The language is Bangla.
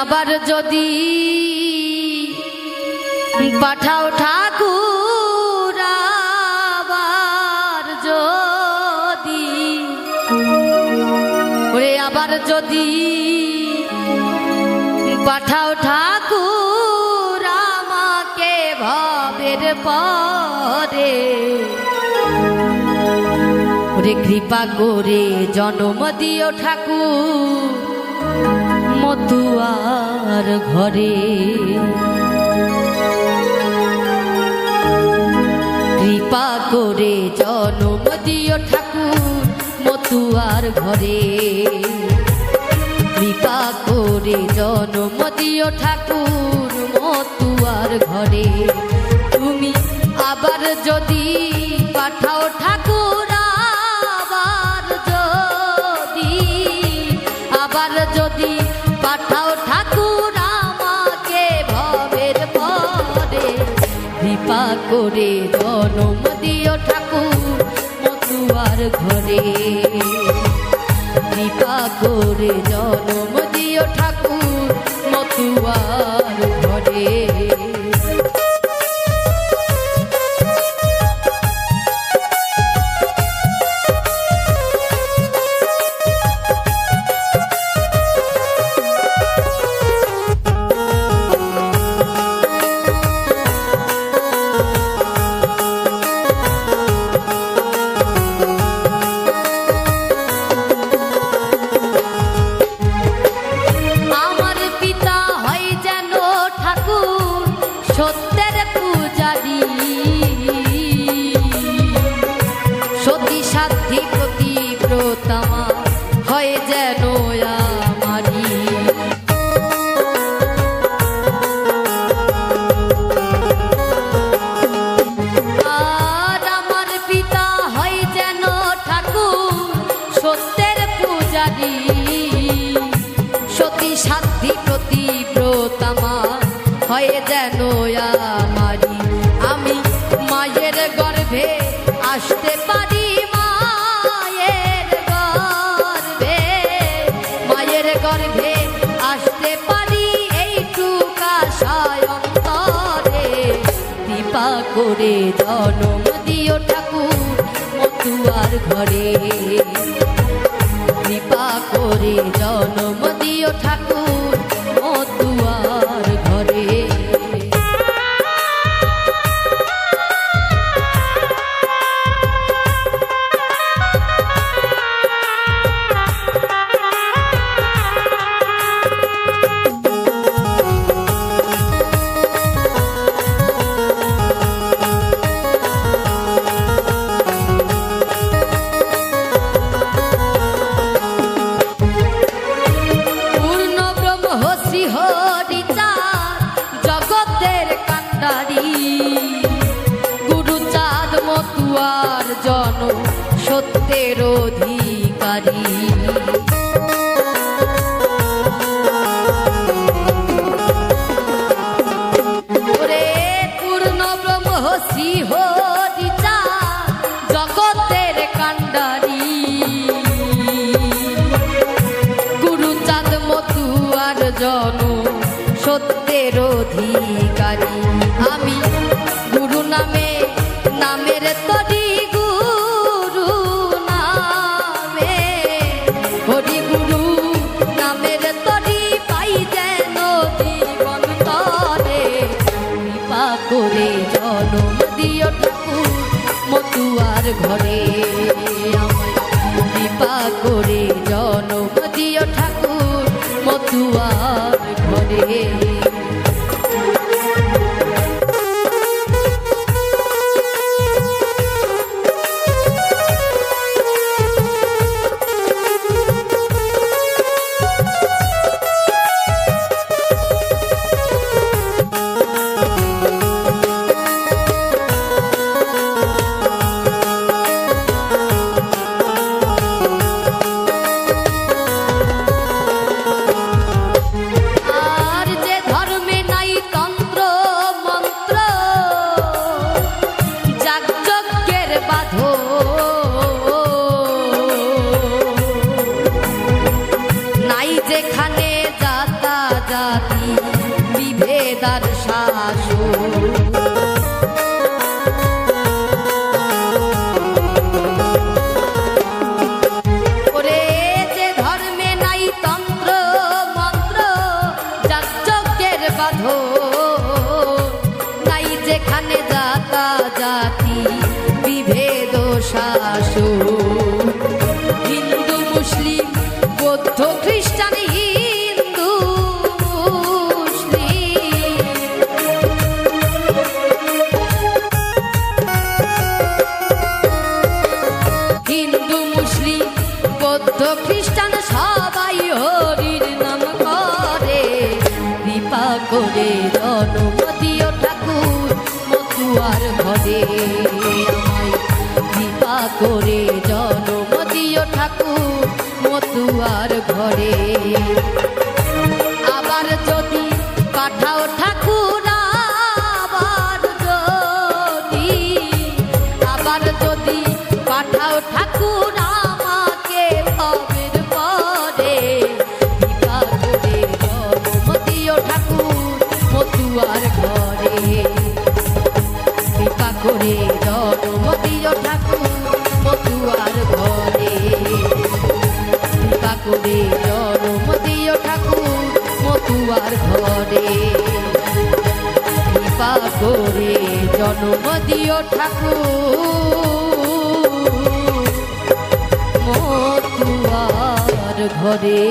আবার যদি পাঠাও ঠাকুর, আবার যদি ওরে আবার যদি পাঠাও ঠাকুর আমাকে ভবের পরে, ওরে কৃপা করে জন্ম দিও ঠাকুর মতুয়ার ঘরে। কৃপা করে জন্ম দিও ঠাকুর মতুয়ার ঘরে। কৃপা করে জন্ম দিও ঠাকুর মতুয়ার ঘরে। তুমি আবার যদি পাঠাও ঠাকুর, আবার যদি পাঠাও ঠাকুর আমাকে ভবের পরে, কৃপা করে জন্ম দিও ঠাকুর মতুয়ার ঘরে। কৃপা করে জন্ম দিও ঠাকুর মতুয়ার ঘরে। সত্যের পূজারি সতী সাধ্যি প্রতিব্রতমা হয় যেন আমারি। আর আমার পিতা হয় যেন ঠাকুর সত্যের পূজারি সতী সাধ্যি প্রতিব্রতমা হয় যেন আমারি। আমি মায়ের গর্ভে আসতে পারি, মায়ের গর্ভে, মায়ের গর্ভে আসতে পারি এইটুকা সায়ন্তরে। কৃপা করে জন্ম দিও ঠাকুর মতুয়ার ঘরে। কৃপা করে জন্ম দিও ঠাকুর মতুয়ার ঘরে। গুরুচাঁদ মতুয়ার জন সত্যের অধিকারী। ওরে পূর্ণ ব্রহ্মশ্রী হরিচাঁদ জগতের কাণ্ডারী। গুরুচাঁদ মতুয়ার জন সত্যের অধিকারী। আমি গুরু নামে নামের তরি, গুরু নামে হরি গুরু নামের তরি পাই যেন জীবন তরে। কৃপা করে জন্ম দিও ঠাকুর মতুয়ার ঘরে। আমায় কৃপা করে জন্ম দিও ঠাকুর মতুয়ার ঘরে। করে জন্ম দিও ঠাকুর মতুয়ার ঘরে আমায় কৃপা করে জন্ম দিও ঠাকুর মতুয়ার ঘরে আবার যদি পাঠাও ঠাকুর আবার যদি পাঠাও ঠাকুর আমাকে ভবের পরে কৃপা করে জন্ম দিও ঠাকুর মতুয়ার ঘরে কৃপা করে জন্ম দিও ঠাকুর মতুয়ার ঘরে কৃপা করে জন্ম দিও ঠাকুর মতুয়ার ঘরে কৃপা করে জন্ম দিও ঠাকুর মতুয়ার ঘরে।